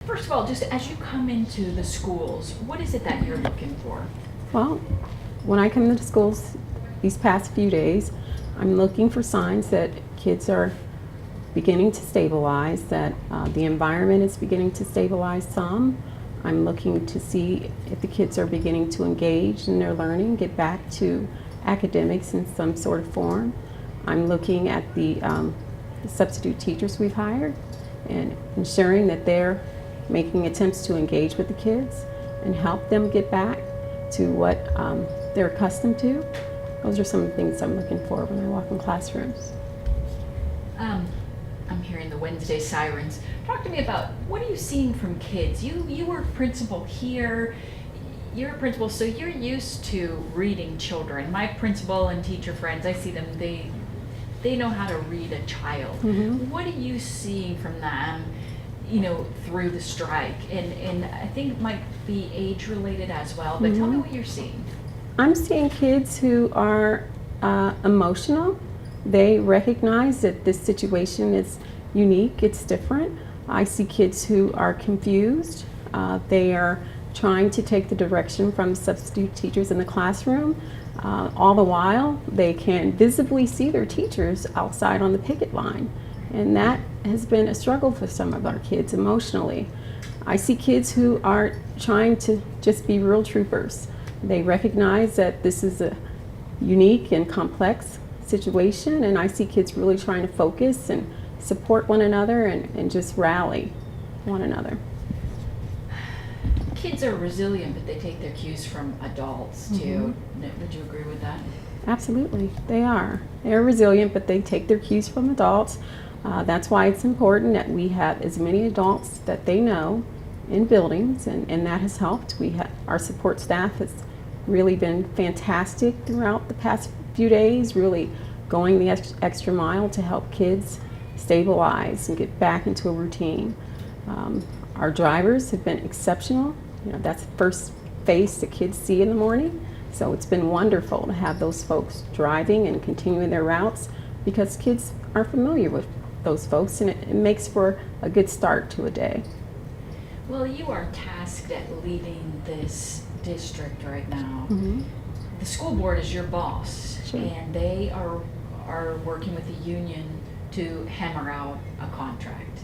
First of all, just as you come into the schools, what is it that you're looking for? Well, when I come into schools these past few days, I'm looking for signs that kids are beginning to stabilize, that the environment is beginning to stabilize some. I'm looking to see if the kids are beginning to engage in their learning, get back to academics in some sort of form. I'm looking at the substitute teachers we've hired and ensuring that they're making attempts to engage with the kids and help them get back to what they're accustomed to. Those are some of the things I'm looking for when I walk in classrooms. I'm hearing the Wednesday sirens. Talk to me about what are you seeing from kids? You were principal here. You're a principal, so you're used to reading children. My principal and teacher friends, I see them, they know how to read a child. Mm-hmm. What are you seeing from them, through the strike? And I think it might be age related as well, but tell me what you're seeing. I'm seeing kids who are emotional. They recognize that this situation is unique, it's different. I see kids who are confused. They are trying to take the direction from the substitute teachers in the classroom. All the while, they can visibly see their teachers outside on the picket line. And that has been a struggle for some of our kids emotionally. I see kids who are trying to just be real troopers. They recognize that this is a unique and complex situation, and I see kids really trying to focus and support one another and just rally one another. Kids are resilient, but they take their cues from adults too. Would you agree with that? Absolutely, they are. They're resilient, but they take their cues from adults. That's why it's important that we have as many adults that they know in buildings, and that has helped. Our support staff has really been fantastic throughout the past few days, really going the extra mile to help kids stabilize and get back into a routine. Our drivers have been exceptional. That's the first face that kids see in the morning. So it's been wonderful to have those folks driving and continuing their routes because kids are familiar with those folks, and it makes for a good start to a day. Well, you are tasked at leading this district right now. The school board is your boss, Sure. and they are working with the union to hammer out a contract.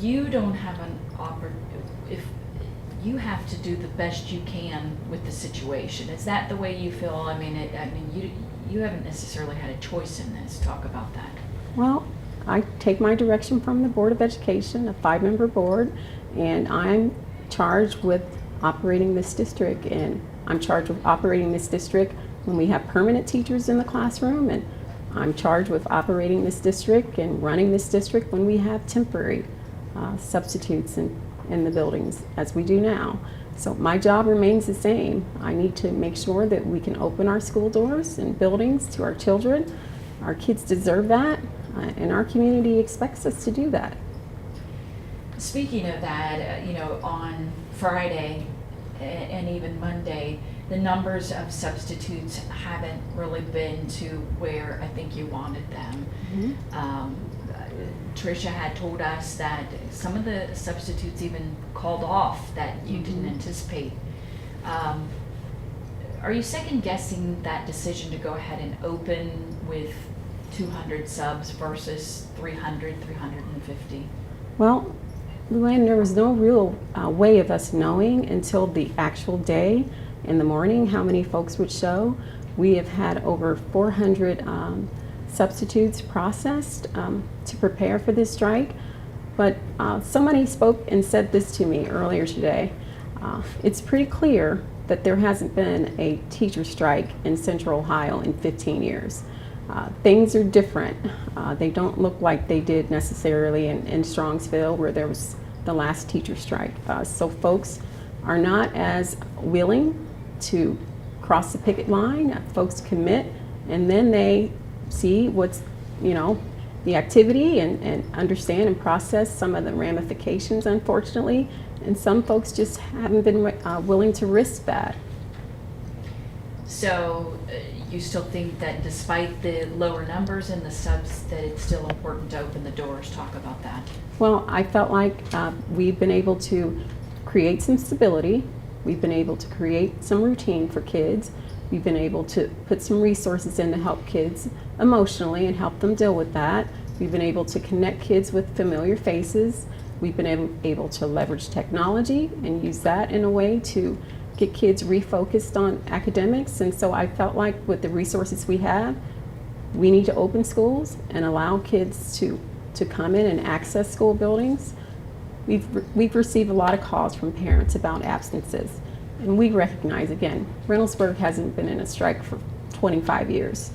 You don't have an if you have to do the best you can with the situation. Is that the way you feel? I mean, you haven't necessarily had a choice in this. Talk about that. Well, I take my direction from the Board of Education, a 5-member board, and I'm charged with operating this district, and I'm charged with operating this district when we have permanent teachers in the classroom, and I'm charged with operating this district and running this district when we have temporary substitutes in the buildings, as we do now. So my job remains the same. I need to make sure that we can open our school doors and buildings to our children. Our kids deserve that, and our community expects us to do that. Speaking of that, on Friday and even Monday, the numbers of substitutes haven't really been to where I think you wanted them. Tricia had told us that some of the substitutes even called off that you didn't anticipate. Are you second guessing that decision to go ahead and open with 200 subs versus 300, 350? Well, Lu Ann, there was no real way of us knowing until the actual day in the morning how many folks would show. We have had over 400 substitutes processed to prepare for this strike, but somebody spoke and said this to me earlier today. It's pretty clear that there hasn't been a teacher strike in Central Ohio in 15 years. Things are different. They don't look like they did necessarily in Strongsville, where there was the last teacher strike. So folks are not as willing to cross the picket line. Folks commit, and then they see what's, the activity and understand and process some of the ramifications, unfortunately. And some folks just haven't been willing to risk that. So you still think that despite the lower numbers and the subs, that it's still important to open the doors? Talk about that. Well, I felt like we've been able to create some stability. We've been able to create some routine for kids. We've been able to put some resources in to help kids emotionally and help them deal with that. We've been able to connect kids with familiar faces. We've been able to leverage technology and use that in a way to get kids refocused on academics. And so I felt like with the resources we have, we need to open schools and allow kids to come in and access school buildings. We've received a lot of calls from parents about absences. And we recognize, again, Reynoldsburg hasn't been in a strike for 25 years.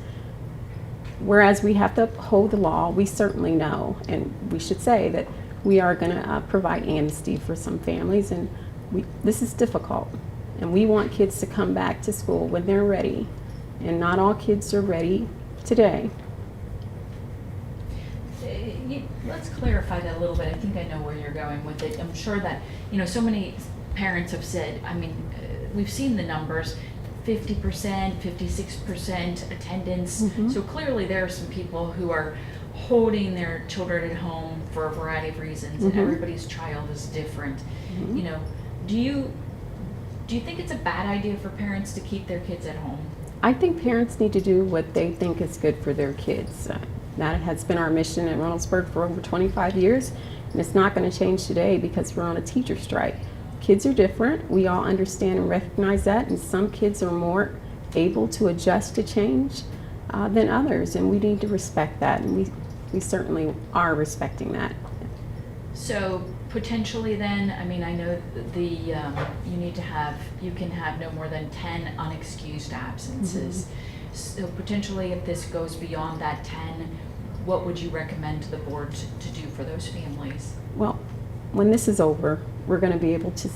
Whereas we have to uphold the law, we certainly know, and we should say that we are going to provide amnesty for some families, and this is difficult. And we want kids to come back to school when they're ready, and not all kids are ready today. Let's clarify that a little bit. I think I know where you're going with it. I'm sure that, so many parents have said, we've seen the numbers, 50%, 56% attendance. Mm-hmm. So clearly there are some people who are holding their children at home for a variety of reasons, Mm-hmm. and everybody's child is different. Mm-hmm. Do you think it's a bad idea for parents to keep their kids at home? I think parents need to do what they think is good for their kids. That has been our mission at Reynoldsburg for over 25 years, and it's not going to change today because we're on a teacher strike. Kids are different. We all understand and recognize that, and some kids are more able to adjust to change than others, and we need to respect that, and we certainly are respecting that. So potentially then, I know you can have no more than 10 unexcused absences. Mm-hmm. So potentially if this goes beyond that 10, what would you recommend to the board to do for those families? Well, when this is over, we're going to be able to,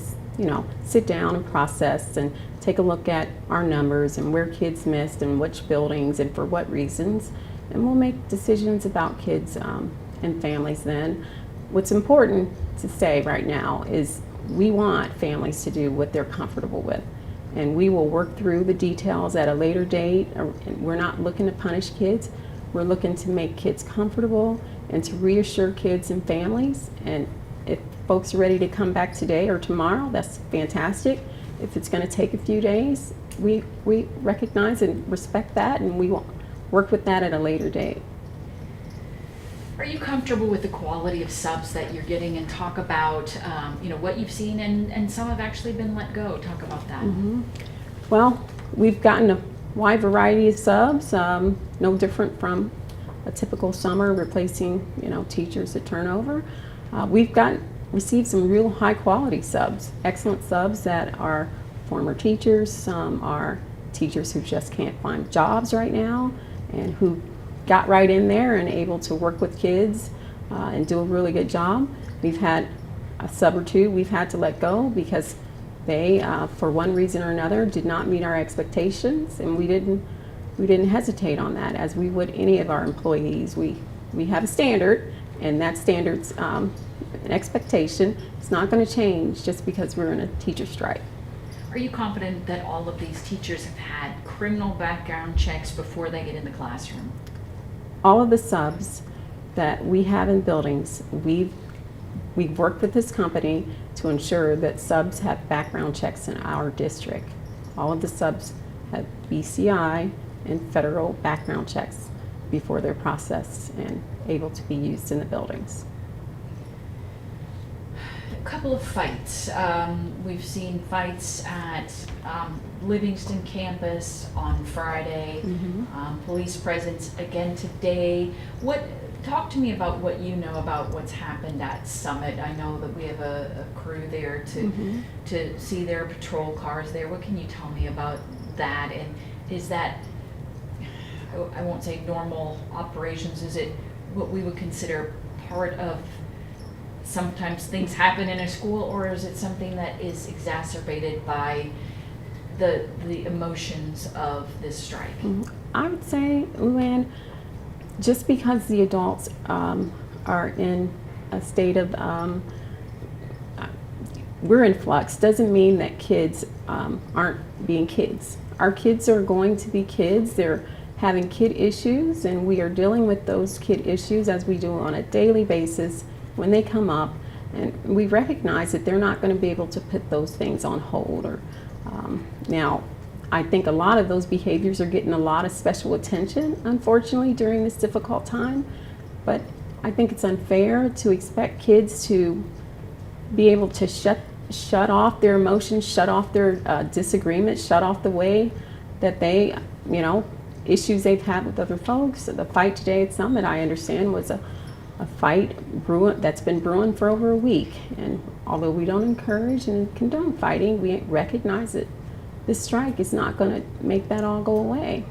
sit down and process and take a look at our numbers and where kids missed and which buildings and for what reasons, and we'll make decisions about kids and families then. What's important to say right now is we want families to do what they're comfortable with, and we will work through the details at a later date. We're not looking to punish kids. We're looking to make kids comfortable and to reassure kids and families. And if folks are ready to come back today or tomorrow, that's fantastic. If it's going to take a few days, we recognize and respect that, and we will work with that at a later date. Are you comfortable with the quality of subs that you're getting, and talk about what you've seen, and some have actually been let go? Talk about that. Mm-hmm. Well, we've gotten a wide variety of subs, no different from a typical summer replacing teachers at turnover. We've received some real high quality subs, excellent subs that are former teachers. Some are teachers who just can't find jobs right now and who got right in there and able to work with kids and do a really good job. We've had a sub or two we've had to let go because they, for one reason or another, did not meet our expectations, and we didn't hesitate on that as we would any of our employees. We have a standard, and that standard's an expectation. It's not going to change just because we're in a teacher strike. Are you confident that all of these teachers have had criminal background checks before they get in the classroom? All of the subs that we have in buildings, we've worked with this company to ensure that subs have background checks in our district. All of the subs have BCI and federal background checks before they're processed and able to be used in the buildings. A couple of fights. We've seen fights at Livingston campus on Friday. Mm-hmm. Police presence again today. Talk to me about what you know about what's happened at Summit. I know that we have a crew there to see their patrol cars there. What can you tell me about that? And is that, I won't say normal operations, is it what we would consider part of sometimes things happen in a school, or is it something that is exacerbated by the emotions of this strike? I would say, Lu Ann, just because the adults are in a state of we're in flux doesn't mean that kids aren't being kids. Our kids are going to be kids. They're having kid issues, and we are dealing with those kid issues as we do on a daily basis when they come up, and we recognize that they're not going to be able to put those things on hold. Or now, I think a lot of those behaviors are getting a lot of special attention, unfortunately, during this difficult time. But I think it's unfair to expect kids to be able to shut off their emotions, shut off their disagreements, shut off the way that they, issues they've had with other folks. The fight today at Summit, I understand, was a fight that's been brewing for over a week. And although we don't encourage and condone fighting, we recognize that this strike is not going to make that all go away.